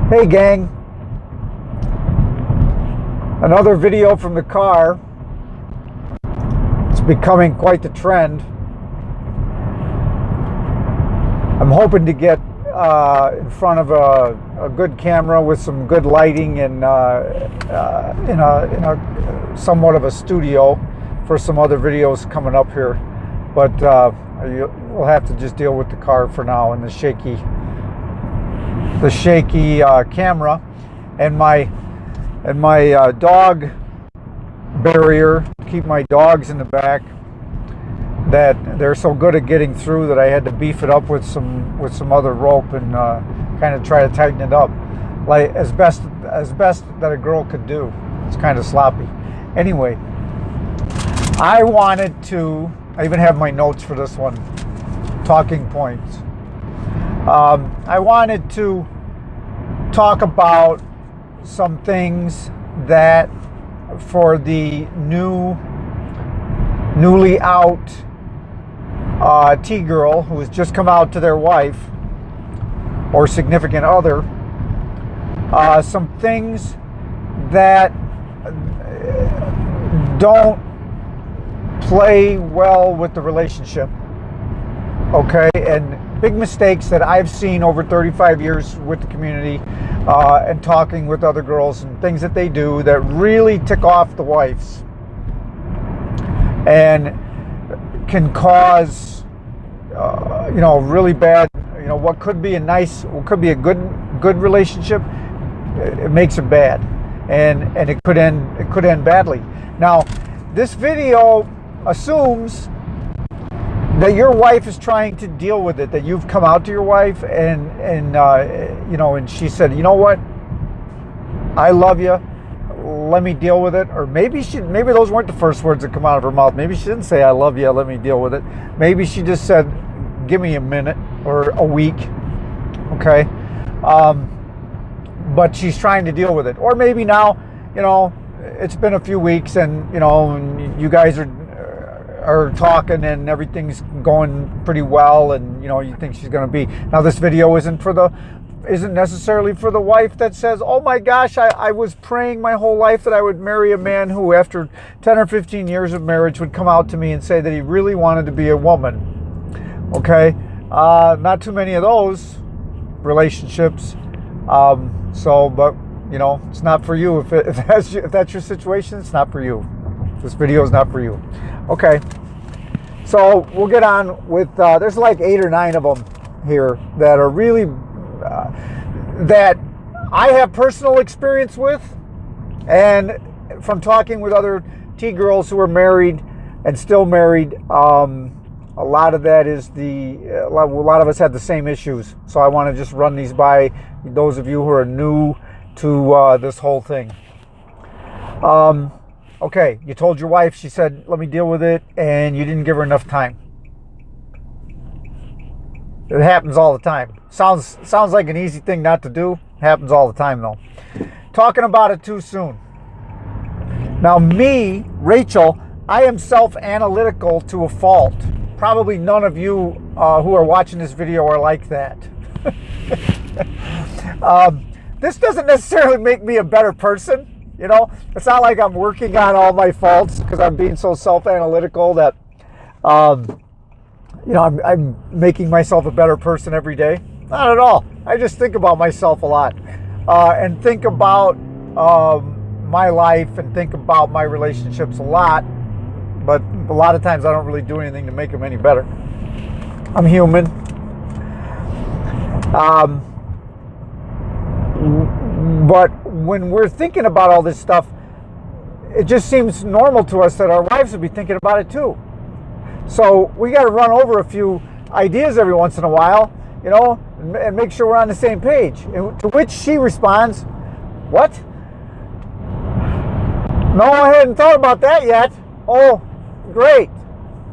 Hey gang, another video from the car. It's becoming quite the trend. I'm hoping to get in front of a good camera with some good lighting and in a somewhat of a studio for some other videos coming up here. But we'll have to just deal with the car for now and the shaky camera and my dog barrier to keep my dogs in the back, that they're so good at getting through that I had to beef it up with some other rope and kind of try to tighten it up, like as best that a girl could do. It's kind of sloppy. Anyway, I even have my notes for this one, talking points. I wanted to talk about some things that for the newly out T-girl who has just come out to their wife or significant other, some things that don't play well with the relationship, okay? And big mistakes that I've seen over 35 years with the community and talking with other girls, and things that they do that really tick off the wives and can cause really bad, what could be a good relationship, it makes it bad, and it could end badly. Now, this video assumes that your wife is trying to deal with it, that you've come out to your wife and she said, you know what, I love you, let me deal with it. Or maybe those weren't the first words that come out of her mouth. Maybe she didn't say I love you, let me deal with it. Maybe she just said give me a minute or a week, okay? But she's trying to deal with it. Or maybe now, it's been a few weeks and you guys are talking and everything's going pretty well, and you think she's going to be. Now, this video isn't necessarily for the wife that says, oh my gosh, I was praying my whole life that I would marry a man who after 10 or 15 years of marriage would come out to me and say that he really wanted to be a woman. Okay, not too many of those relationships. But it's not for you. If that's your situation, it's not for you. This video is not for you. Okay, so we'll get on with, there's like 8 or 9 of them here that are really, that I have personal experience with, and from talking with other T-girls who are married and still married, a lot of that is a lot of us had the same issues. So I want to just run these by those of you who are new to this whole thing. Okay, you told your wife, she said, let me deal with it, and you didn't give her enough time. It happens all the time. Sounds like an easy thing not to do. Happens all the time, though. Talking about it too soon. Now, me, Rachel, I am self-analytical to a fault. Probably none of you who are watching this video are like that. This doesn't necessarily make me a better person. It's not like I'm working on all my faults because I'm being so self-analytical that, I'm making myself a better person every day. Not at all. I just think about myself a lot, and think about my life and think about my relationships a lot. But a lot of times I don't really do anything to make them any better. I'm human. But when we're thinking about all this stuff, it just seems normal to us that our wives would be thinking about it too. So we got to run over a few ideas every once in a while, and make sure we're on the same page. And to which she responds, what? No, I hadn't thought about that yet. Oh, great.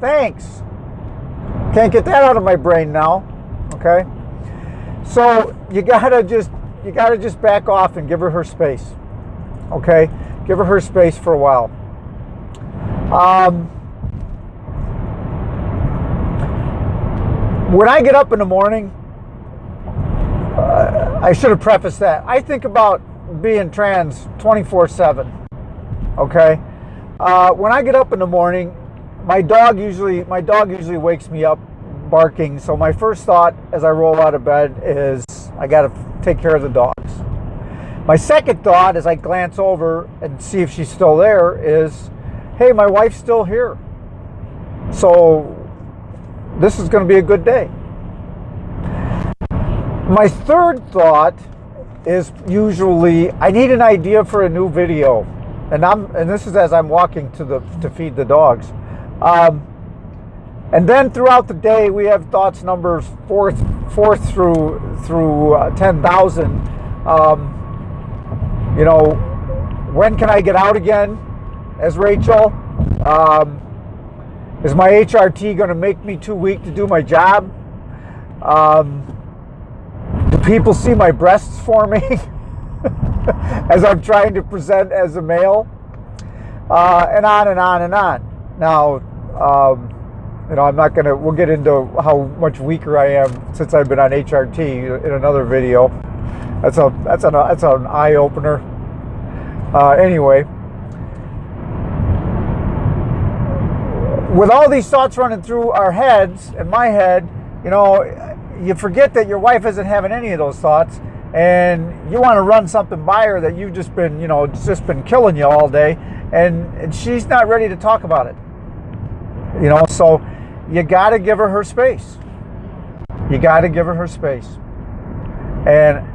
Thanks. Can't get that out of my brain now. Okay? So you gotta just back off and give her space. Okay? Give her space for a while. When I get up in the morning, I should have prefaced that. I think about being trans 24/7. Okay, when I get up in the morning, my dog usually wakes me up barking. So my first thought as I roll out of bed is I got to take care of the dogs. My second thought as I glance over and see if she's still there is, hey, my wife's still here. So this is going to be a good day. My third thought is usually I need an idea for a new video, and this is as I'm walking to feed the dogs. And then throughout the day, we have thoughts numbers fourth through 10,000. When can I get out again? As Rachel, is my HRT going to make me too weak to do my job? Do people see my breasts forming as I'm trying to present as a male? And on and on and on. Now, I'm not going to, we'll get into how much weaker I am since I've been on HRT in another video. That's an eye opener. Anyway, with all these thoughts running through our heads and my head, you forget that your wife isn't having any of those thoughts, and you want to run something by her that you've just been, it's just been killing you all day, and she's not ready to talk about it. So you got to give her space. You got to give her space. And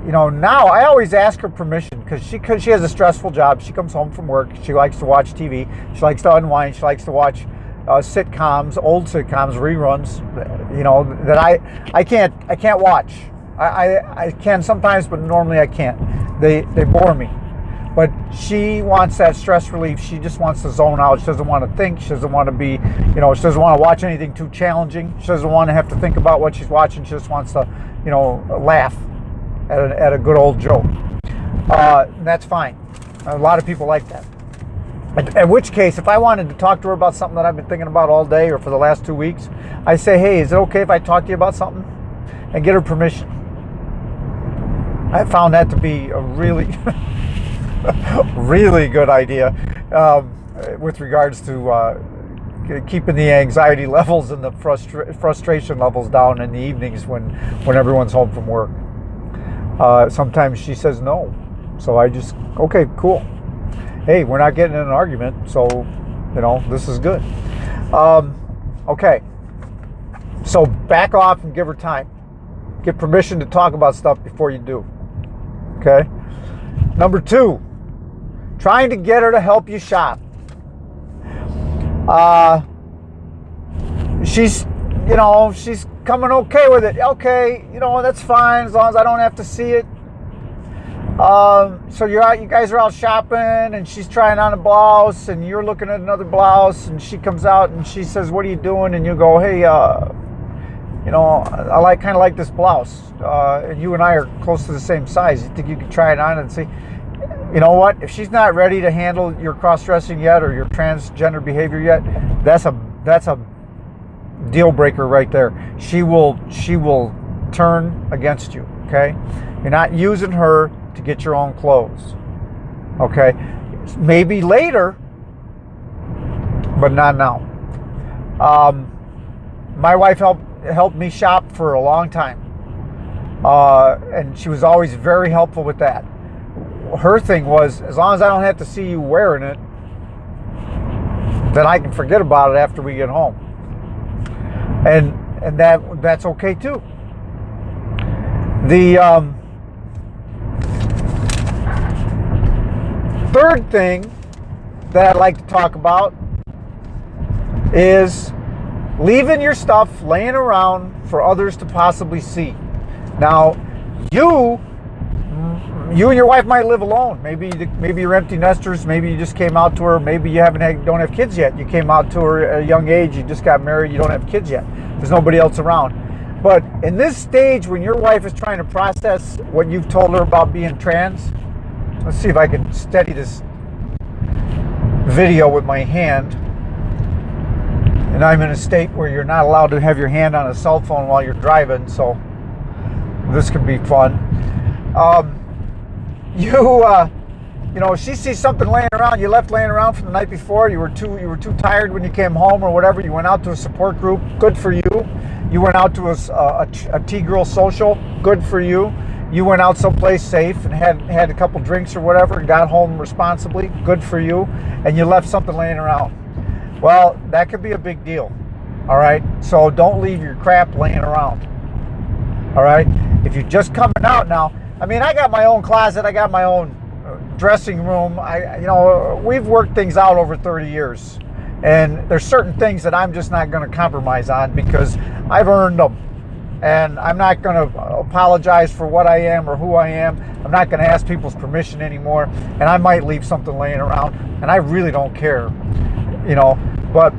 now I always ask her permission because she has a stressful job. She comes home from work. She likes to watch TV. She likes to unwind. She likes to watch sitcoms, old sitcoms, reruns. That I can't watch. I can sometimes, but normally I can't. They bore me. But she wants that stress relief. She just wants to zone out. She doesn't want to think. She doesn't want to be, she doesn't want to watch anything too challenging. She doesn't want to have to think about what she's watching. She just wants to, laugh at a good old joke. That's fine. A lot of people like that. In which case, if I wanted to talk to her about something that I've been thinking about all day or for the last 2 weeks, I say, hey, is it okay if I talk to you about something? And get her permission. I found that to be a really, really good idea with regards to keeping the anxiety levels and the frustration levels down in the evenings when everyone's home from work. Sometimes she says no. So I just, okay, cool. Hey, we're not getting in an argument, so, this is good. Okay. So back off and give her time. Get permission to talk about stuff before you do. Okay? Number 2, trying to get her to help you shop. She's coming okay with it. Okay, that's fine as long as I don't have to see it. So you guys are out shopping, and she's trying on a blouse, and you're looking at another blouse, and she comes out and she says, "What are you doing?" And you go, "Hey, I kind of like this blouse. And you and I are close to the same size. You think you could try it on and see?" You know what? If she's not ready to handle your cross-dressing yet or your transgender behavior yet, that's a deal breaker right there. She will turn against you. Okay, you're not using her to get your own clothes. Okay, maybe later, but not now. My wife helped me shop for a long time, and she was always very helpful with that. Her thing was, as long as I don't have to see you wearing it, then I can forget about it after we get home, and that's okay too. The third thing that I'd like to talk about is leaving your stuff laying around for others to possibly see. Now, you and your wife might live alone. Maybe you're empty nesters. Maybe you just came out to her. Maybe you don't have kids yet. You came out to her at a young age. You just got married. You don't have kids yet. There's nobody else around. But in this stage, when your wife is trying to process what you've told her about being trans, let's see if I can steady this video with my hand. And I'm in a state where you're not allowed to have your hand on a cell phone while you're driving, so this could be fun. She sees something laying around, you left laying around from the night before, you were too tired when you came home or whatever, you went out to a support group, good for you. You went out to a T-girl social, good for you. You went out someplace safe and had a couple drinks or whatever and got home responsibly, good for you. And you left something laying around. Well, that could be a big deal, all right? So don't leave your crap laying around, all right? If you're just coming out now, I mean, I got my own closet, I got my own dressing room. We've worked things out over 30 years. And there's certain things that I'm just not going to compromise on because I've earned them. And I'm not going to apologize for what I am or who I am. I'm not going to ask people's permission anymore. And I might leave something laying around. And I really don't care, But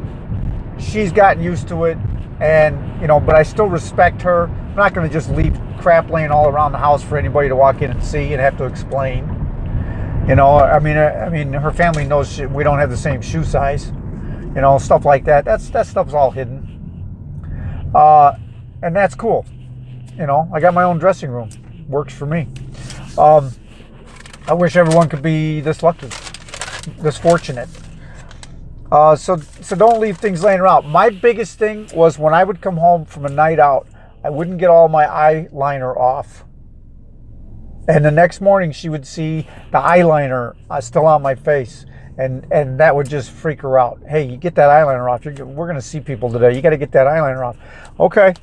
she's gotten used to it. And, but I still respect her. I'm not going to just leave crap laying all around the house for anybody to walk in and see and have to explain. I mean, her family knows we don't have the same shoe size. Stuff like that. That stuff's all hidden. And that's cool. I got my own dressing room. Works for me. I wish everyone could be this lucky, this fortunate. So don't leave things laying around. My biggest thing was when I would come home from a night out, I wouldn't get all my eyeliner off. And the next morning she would see the eyeliner still on my face. And that would just freak her out. Hey, you get that eyeliner off. We're going to see people today. You got to get that eyeliner off. Okay.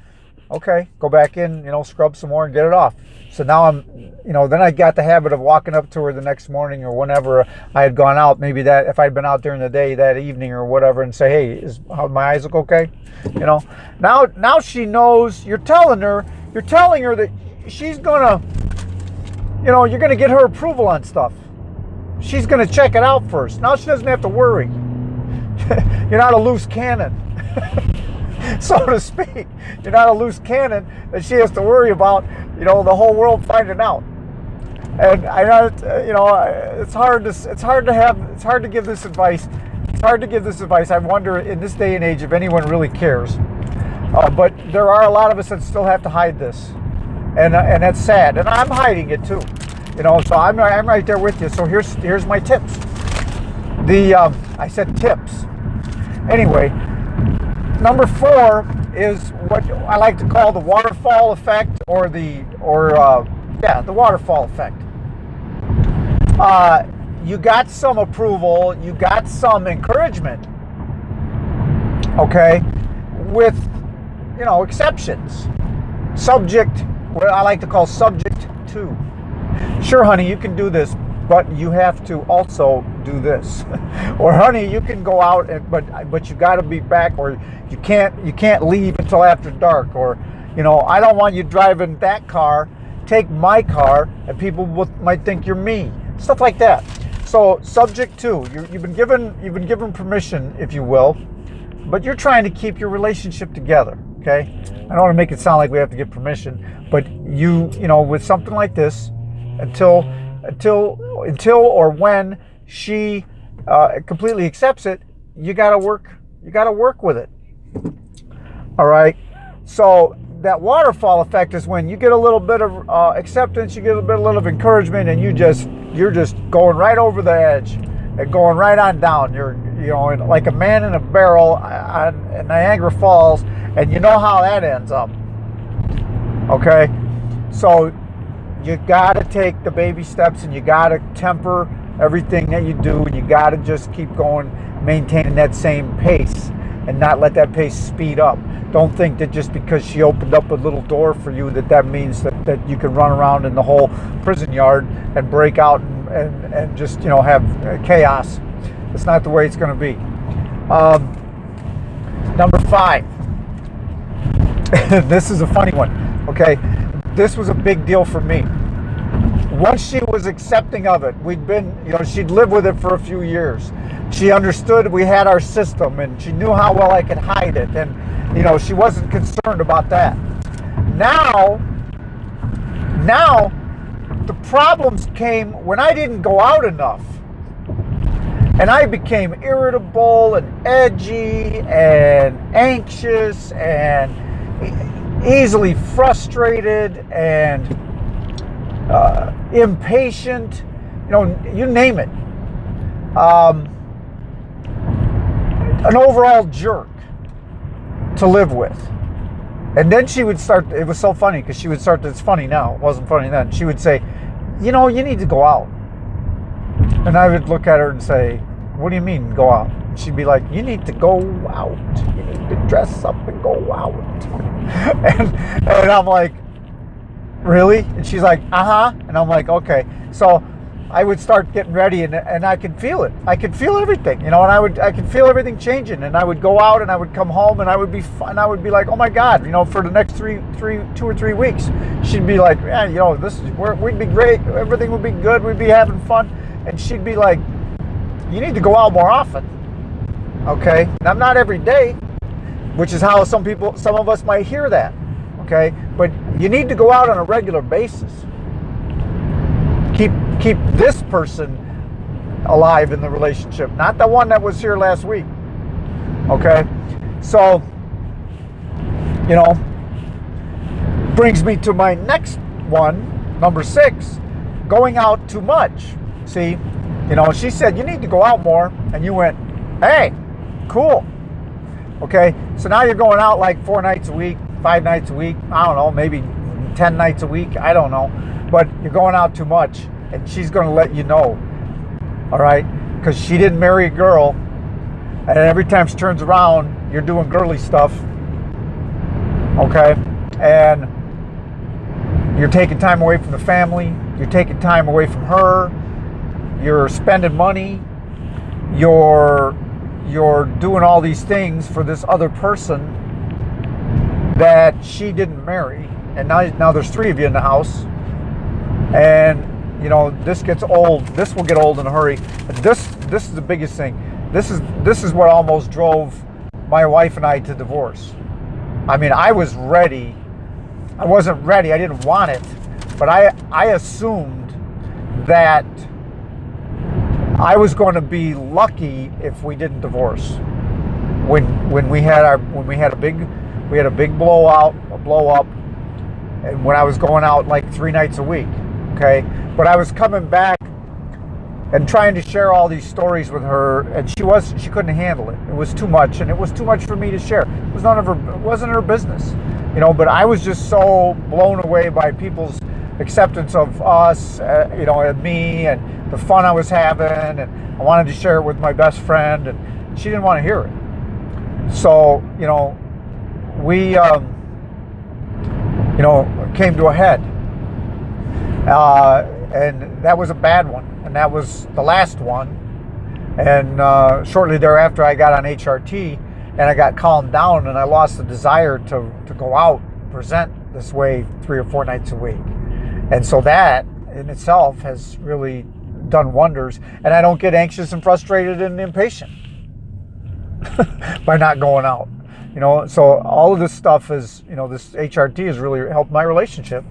Go back in, scrub some more and get it off. So now then I got the habit of walking up to her the next morning or whenever I had gone out. Maybe that if I'd been out during the day that evening or whatever and say, hey, how my eyes look okay? Now she knows. You're telling her that she's going to, you're going to get her approval on stuff. She's going to check it out first. Now she doesn't have to worry. You're not a loose cannon, so to speak. You're not a loose cannon that she has to worry about, the whole world finding out. And I know, it's hard to give this advice. It's hard to give this advice. I wonder in this day and age if anyone really cares. But there are a lot of us that still have to hide this, and that's sad. And I'm hiding it too. So I'm right there with you. So here's my tips. I said tips. Anyway, number 4 is what I like to call the waterfall effect, or the waterfall effect. You got some approval, you got some encouragement. Okay, with exceptions. Subject, what I like to call subject to. Sure, honey, you can do this, but you have to also do this. Or, honey, you can go out, but you got to be back, or you can't leave until after dark. Or, I don't want you driving that car. Take my car, and people might think you're me. Stuff like that. So, subject to. You've been given permission, if you will, but you're trying to keep your relationship together. Okay, I don't want to make it sound like we have to get permission, but with something like this. Until or when she completely accepts it, you gotta work with it. All right. So that waterfall effect is when you get a little bit of acceptance, you get a little of encouragement, and you're just going right over the edge and going right on down. You're like a man in a barrel on Niagara Falls, and you know how that ends up. Okay, so you got to take the baby steps, and you got to temper everything that you do, and you got to just keep going, maintaining that same pace and not let that pace speed up. Don't think that just because she opened up a little door for you that means that you can run around in the whole prison yard and break out and just have chaos. It's not the way it's going to be. Number 5. This is a funny one. Okay, this was a big deal for me. Once she was accepting of it, she'd lived with it for a few years. She understood we had our system, and she knew how well I could hide it, and she wasn't concerned about that. Now the problems came when I didn't go out enough, and I became irritable and edgy and anxious and easily frustrated, and impatient, you name it. An overall jerk to live with. And then she would start, it was so funny because she would start, it's funny now, it wasn't funny then. She would say, you need to go out. And I would look at her and say, what do you mean go out? And she'd be like, you need to go out. You need to dress up and go out. and I'm like, really? And she's like, uh-huh. And I'm like, okay. So I would start getting ready, and I could feel it. I could feel everything, and I could feel everything changing. And I would go out, and I would come home, and I would be fun. I would be like, oh my God, for the next 2 or 3 weeks, she'd be like, yeah, we'd be great. Everything would be good. We'd be having fun, and she'd be like, you need to go out more often. Okay, now not every day, which is how some of us might hear that. Okay, but you need to go out on a regular basis. Keep this person alive in the relationship, not the one that was here last week. Okay, so brings me to my next one, number 6, going out too much. See, she said you need to go out more, and you went, hey, cool. Okay, so now you're going out like 4 nights a week, 5 nights a week, I don't know, maybe 10 nights a week, I don't know, but you're going out too much. And she's going to let you know, all right? Because she didn't marry a girl, and every time she turns around, you're doing girly stuff, okay? And you're taking time away from the family. You're taking time away from her. You're spending money. You're doing all these things for this other person that she didn't marry. And now there's 3 of you in the house, and this gets old. This will get old in a hurry. This is the biggest thing. This is what almost drove my wife and I to divorce. I mean, I was ready. I wasn't ready. I didn't want it, but I assumed that I was going to be lucky if we didn't divorce. When we had a big blow up, and when I was going out like 3 nights a week. Okay, but I was coming back and trying to share all these stories with her, and she couldn't handle it. It was too much, and it was too much for me to share. It wasn't her business, But I was just so blown away by people's acceptance of us, and me, and the fun I was having, and I wanted to share it with my best friend, and she didn't want to hear it. So we came to a head. And that was a bad one, and that was the last one. And shortly thereafter, I got on HRT, and I got calmed down, and I lost the desire to go out, present this way 3 or 4 nights a week. And so that in itself has really done wonders, and I don't get anxious and frustrated and impatient by not going out. So all of this stuff is, this HRT has really helped my relationship.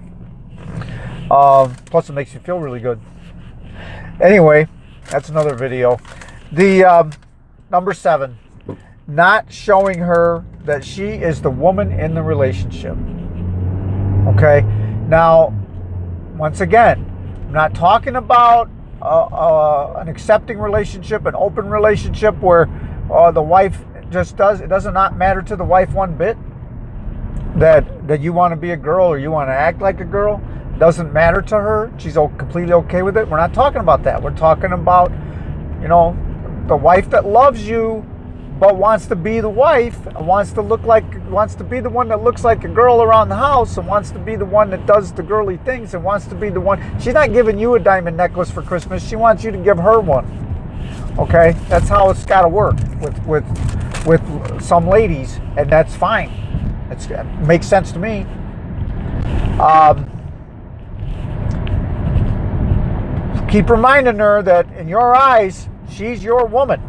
Plus it makes you feel really good. Anyway, that's another video. The number 7, not showing her that she is the woman in the relationship. Okay, now once again, I'm not talking about an accepting relationship, an open relationship where the wife just it does not matter to the wife one bit that you want to be a girl or you want to act like a girl. Doesn't matter to her. She's completely okay with it. We're not talking about that. We're talking about, the wife that loves you, but wants to be the wife, wants to be the one that looks like a girl around the house, and wants to be the one that does the girly things, and wants to be the one. She's not giving you a diamond necklace for Christmas. She wants you to give her one. Okay, that's how it's got to work with some ladies, and that's fine. It makes sense to me. Keep reminding her that in your eyes, she's your woman.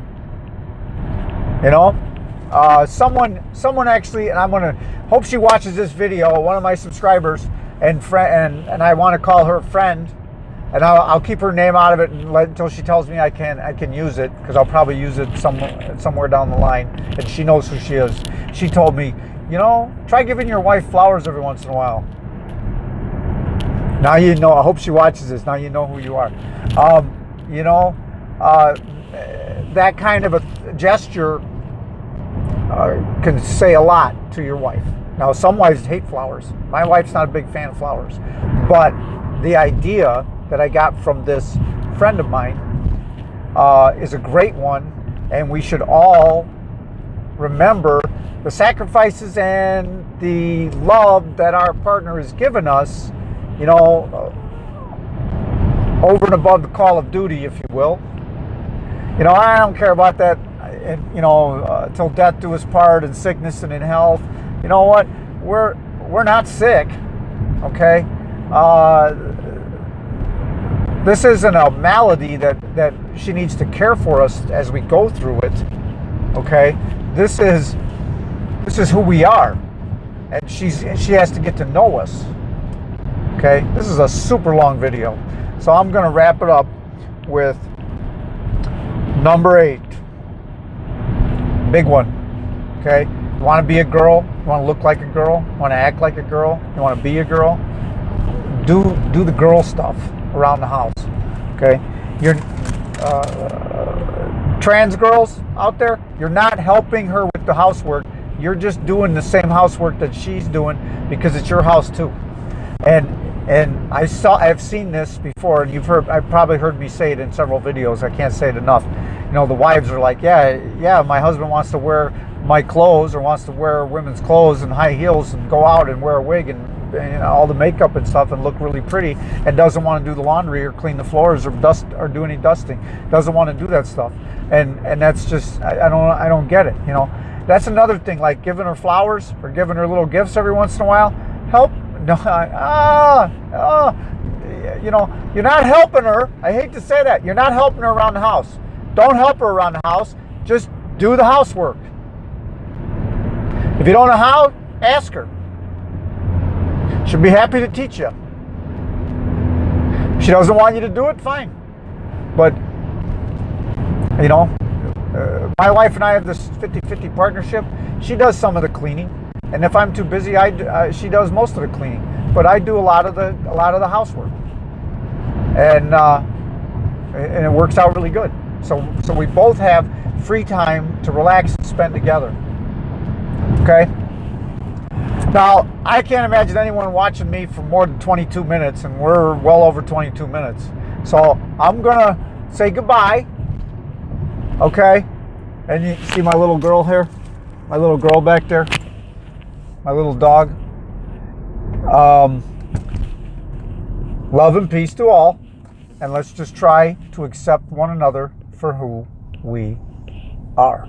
Someone actually, and I'm gonna hope she watches this video. One of my subscribers and I want to call her friend, and I'll keep her name out of it until she tells me I can use it, because I'll probably use it somewhere down the line, and she knows who she is. She told me, try giving your wife flowers every once in a while. Now you know. I hope she watches this. Now you know who you are. You know, that kind of a gesture can say a lot to your wife. Now, some wives hate flowers. My wife's not a big fan of flowers. But the idea that I got from this friend of mine is a great one, and we should all remember the sacrifices and the love that our partner has given us, you know, over and above the call of duty, if you will. You know, I don't care about that, you know, till death do us part, in sickness and in health. You know what? We're not sick, okay? This isn't a malady that she needs to care for us as we go through it, okay? This is who we are, and she has to get to know us, okay? This is a super long video, so I'm going to wrap it up with number 8. Big one, okay? You want to be a girl? You want to look like a girl? You want to act like a girl? You want to be a girl? Do the girl stuff around the house, okay? You're trans girls out there, you're not helping her with the housework. You're just doing the same housework that she's doing because it's your house too. And I've seen this before, and I've probably heard me say it in several videos. I can't say it enough. You know, the wives are like, yeah, my husband wants to wear my clothes or wants to wear women's clothes and high heels and go out and wear a wig and you know, all the makeup and stuff and look really pretty, and doesn't want to do the laundry or clean the floors or dust or do any dusting. Doesn't want to do that stuff. And that's just, I don't get it. You know, that's another thing, like giving her flowers or giving her little gifts every once in a while. Help. No, you know, you're not helping her. I hate to say that. You're not helping her around the house. Don't help her around the house. Just do the housework. If you don't know how, ask her. She'll be happy to teach you. If she doesn't want you to do it, fine. But, you know, my wife and I have this 50-50 partnership. She does some of the cleaning. And if I'm too busy, she does most of the cleaning. But I do a lot of the housework, and it works out really good. So we both have free time to relax and spend together. Okay. Now I can't imagine anyone watching me for more than 22 minutes, and we're well over 22 minutes. So I'm gonna say goodbye. Okay. And you see my little girl here, my little girl back there. My little dog. Love and peace to all. And let's just try to accept one another for who we are.